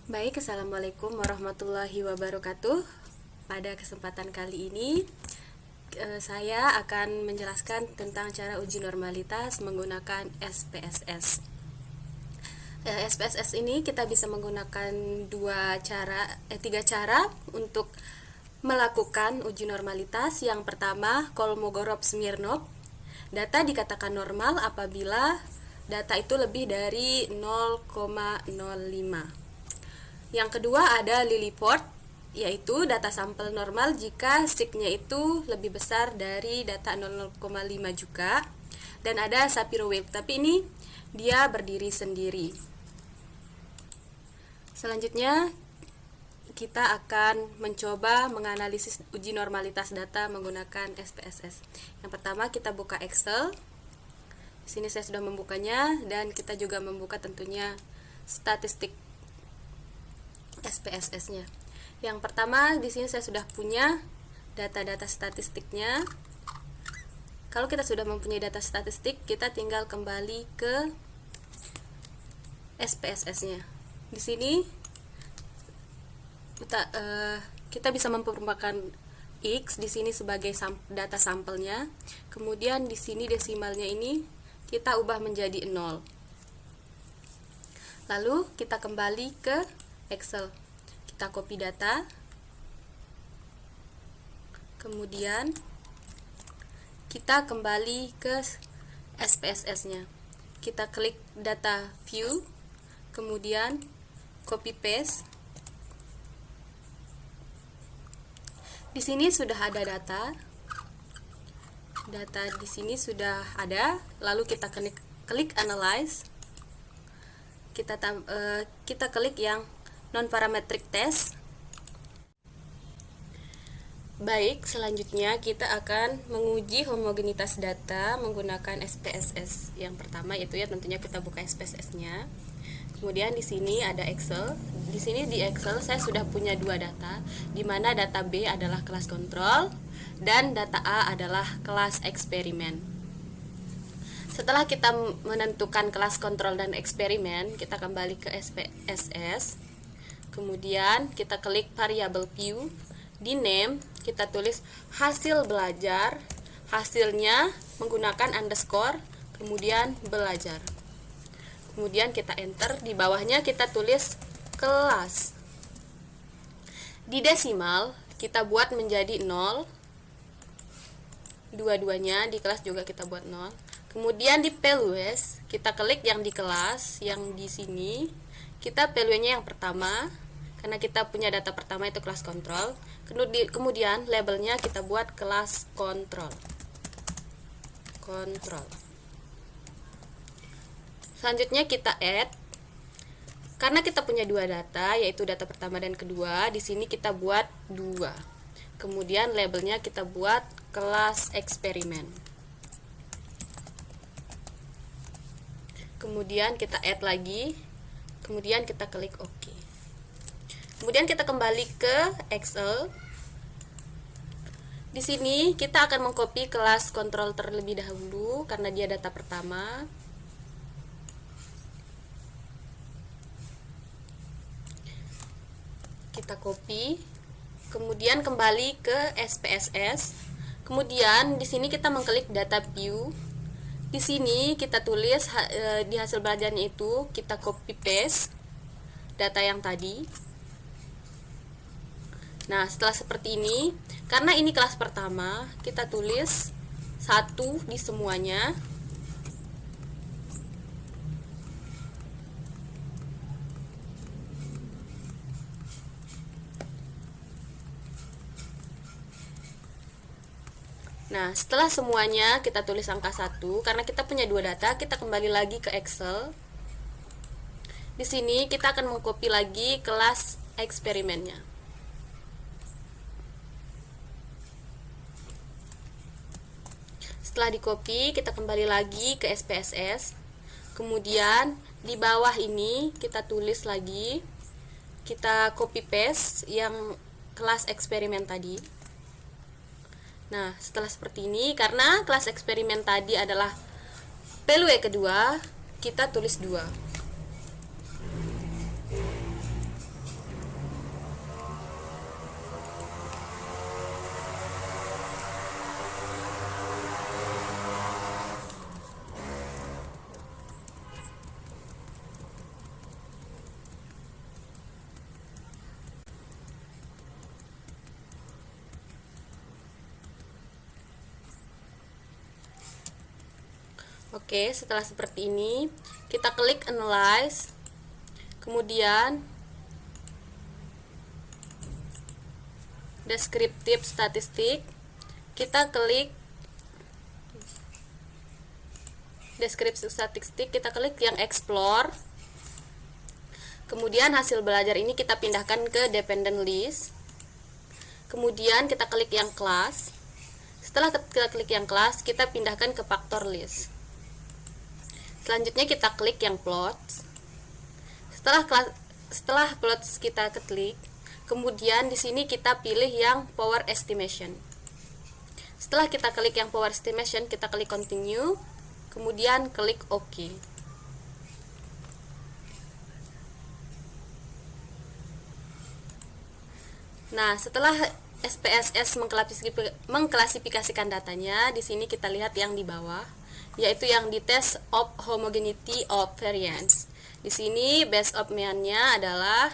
Baik, Assalamualaikum warahmatullahi wabarakatuh. Pada kesempatan kali ini, saya akan menjelaskan tentang cara uji normalitas menggunakan SPSS. SPSS ini kita bisa menggunakan tiga cara untuk melakukan uji normalitas. Yang pertama, Kolmogorov-Smirnov. Data dikatakan normal apabila data itu lebih dari 0,05. Yang kedua ada Lilliport, yaitu data sampel normal jika sigma-nya itu lebih besar dari data 0,5 juga. Dan ada Shapiro-Wilk, tapi ini dia berdiri sendiri. Selanjutnya kita akan mencoba menganalisis uji normalitas data menggunakan SPSS. Yang pertama kita buka Excel. Di sini saya sudah membukanya dan kita juga membuka tentunya statistik SPSS-nya. Yang pertama di sini saya sudah punya data-data statistiknya. Kalau kita sudah mempunyai data statistik, kita tinggal kembali ke SPSS-nya. Di sini kita bisa mempergunakan X di sini sebagai data sampelnya. Kemudian di sini desimalnya ini kita ubah menjadi 0. Lalu kita kembali ke Excel. Kita copy data. Kemudian kita kembali ke SPSS-nya. Kita klik data view, kemudian copy paste. Di sini sudah ada data. Data di sini sudah ada. Lalu kita klik analyze. Kita klik yang non-parametric test. Baik, selanjutnya kita akan menguji homogenitas data menggunakan SPSS. Yang pertama itu ya tentunya kita buka SPSS-nya. Kemudian di sini ada Excel. Di sini di Excel saya sudah punya dua data, di mana data B adalah kelas kontrol dan data A adalah kelas eksperimen. Setelah kita menentukan kelas kontrol dan eksperimen, kita kembali ke SPSS. Kemudian kita klik variable view. Di name kita tulis hasil belajar. Hasilnya menggunakan underscore, kemudian belajar. Kemudian kita enter. Di bawahnya kita tulis kelas. Di desimal kita buat menjadi 0. Dua-duanya di kelas juga kita buat 0. Kemudian di values kita klik yang di kelas, yang di sini kita value-nya yang pertama karena kita punya data pertama itu kelas kontrol. Kemudian labelnya kita buat kelas kontrol. Selanjutnya kita add. Karena kita punya dua data, yaitu data pertama dan kedua, di sini kita buat 2. Kemudian labelnya kita buat kelas eksperimen. Kemudian kita add lagi. Kemudian kita klik OK. Kemudian kita kembali ke Excel. Di sini kita akan mengcopy kelas kontrol terlebih dahulu karena dia data pertama. Kita copy. Kemudian kembali ke SPSS. Kemudian di sini kita mengklik data view. Di sini kita tulis di hasil belajarnya itu kita copy paste data yang tadi. Nah, setelah seperti ini, karena ini kelas pertama, kita tulis 1 di semuanya. Nah, setelah semuanya kita tulis angka 1, karena kita punya dua data, kita kembali lagi ke Excel. Di sini kita akan mengcopy lagi kelas eksperimennya. Setelah di copy, kita kembali lagi ke SPSS. Kemudian di bawah ini kita tulis lagi, kita copy paste yang kelas eksperimen tadi. Nah, setelah seperti ini, karena kelas eksperimen tadi adalah value kedua, kita tulis 2. Oke, setelah seperti ini, kita klik analyze, kemudian descriptive statistik, kita klik deskripsi statistik, kita klik yang explore. Kemudian hasil belajar ini kita pindahkan ke dependent list. Kemudian kita klik yang class. Setelah kita klik yang class, kita pindahkan ke factor list. Selanjutnya kita klik yang plots. Setelah plots kita klik, kemudian di sini kita pilih yang power estimation. Setelah kita klik yang power estimation, kita klik continue, kemudian klik OK. Nah, setelah SPSS mengklasifikasikan datanya, di sini kita lihat yang di bawah, yaitu yang di test of homogeneity of variance. Di sini base of mean-nya adalah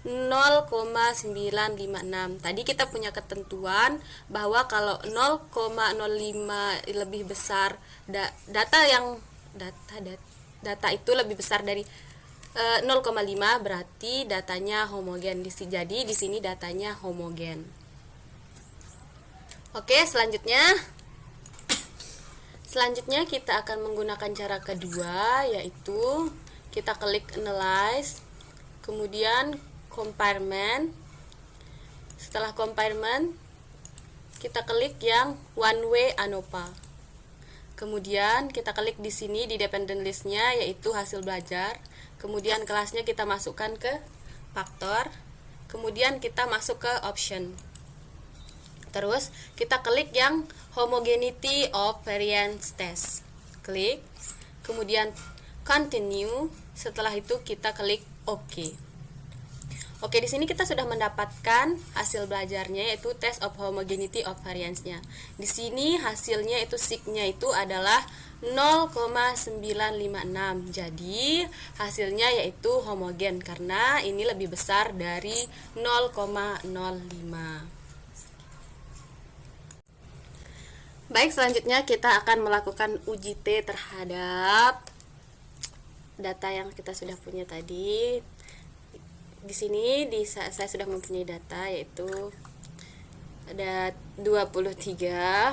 0,956. Tadi kita punya ketentuan bahwa kalau 0,05 lebih besar data itu lebih besar dari 0,5 berarti datanya homogen. Jadi di sini datanya homogen. Oke, selanjutnya kita akan menggunakan cara kedua, yaitu kita klik analyze, kemudian comparison. Setelah comparison, kita klik yang one way ANOVA. Kemudian kita klik di sini di dependent list-nya, yaitu hasil belajar. Kemudian kelasnya kita masukkan ke faktor. Kemudian kita masuk ke option. Terus kita klik yang homogeneity of variance test. Klik. Kemudian continue. Setelah itu kita klik OK. Oke, di sini kita sudah mendapatkan hasil belajarnya, yaitu test of homogeneity of variance-nya. Di sini hasilnya itu sig-nya itu adalah 0,956. Jadi hasilnya yaitu homogen karena ini lebih besar dari 0,05. Baik, selanjutnya kita akan melakukan uji T terhadap data yang kita sudah punya tadi. Di sini saya sudah mempunyai data, yaitu ada 23.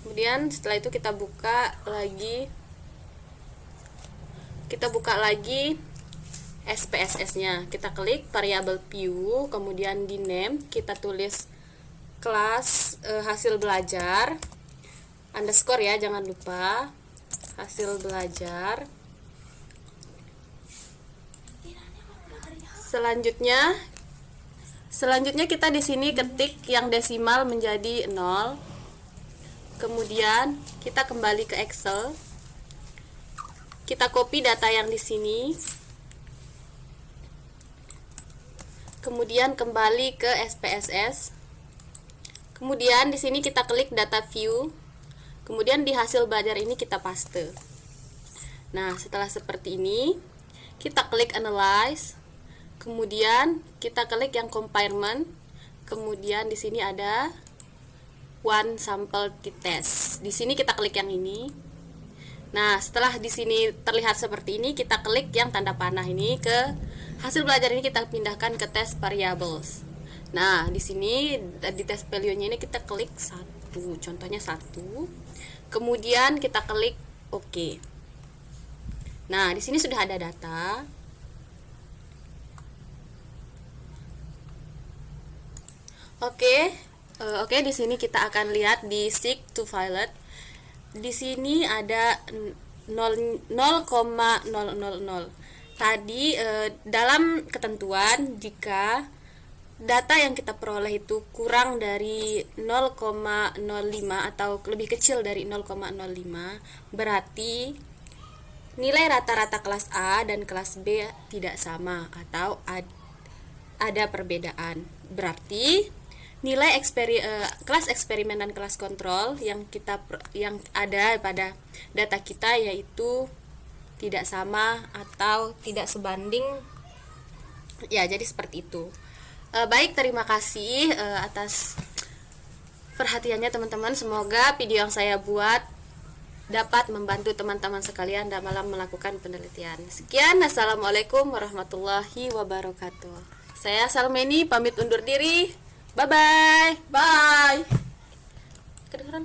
Kemudian setelah itu kita buka lagi SPSS-nya. Kita klik variable view, kemudian di name kita tulis kelas hasil belajar underscore ya, jangan lupa hasil belajar. Selanjutnya kita di sini ketik yang desimal menjadi 0. Kemudian kita kembali ke Excel. Kita copy data yang di sini. Kemudian kembali ke SPSS. Kemudian di sini kita klik data view. Kemudian di hasil belajar ini kita paste. Nah, setelah seperti ini, kita klik analyze. Kemudian kita klik yang comparison. Kemudian di sini ada one sample t-test. Di sini kita klik yang ini. Nah, setelah di sini terlihat seperti ini, kita klik yang tanda panah ini ke hasil belajar ini, kita pindahkan ke test variables. Nah, di sini di test value-nya ini kita klik 1, contohnya 1. Kemudian kita klik OK. Nah, di sini sudah ada data. Oke, di sini kita akan lihat di seek to pilot. Di sini ada 0,000. Tadi dalam ketentuan, jika data yang kita peroleh itu kurang dari 0,05 atau lebih kecil dari 0,05, berarti nilai rata-rata kelas A dan kelas B tidak sama atau ada perbedaan. Berarti nilai kelas eksperimen dan kelas kontrol yang ada pada data kita yaitu tidak sama atau tidak sebanding. Ya, jadi seperti itu. Baik, terima kasih atas perhatiannya teman-teman. Semoga video yang saya buat dapat membantu teman-teman sekalian dalam melakukan penelitian. Sekian, assalamualaikum warahmatullahi wabarakatuh. Saya Salmeni pamit undur diri. Bye bye. Bye. Kedengeran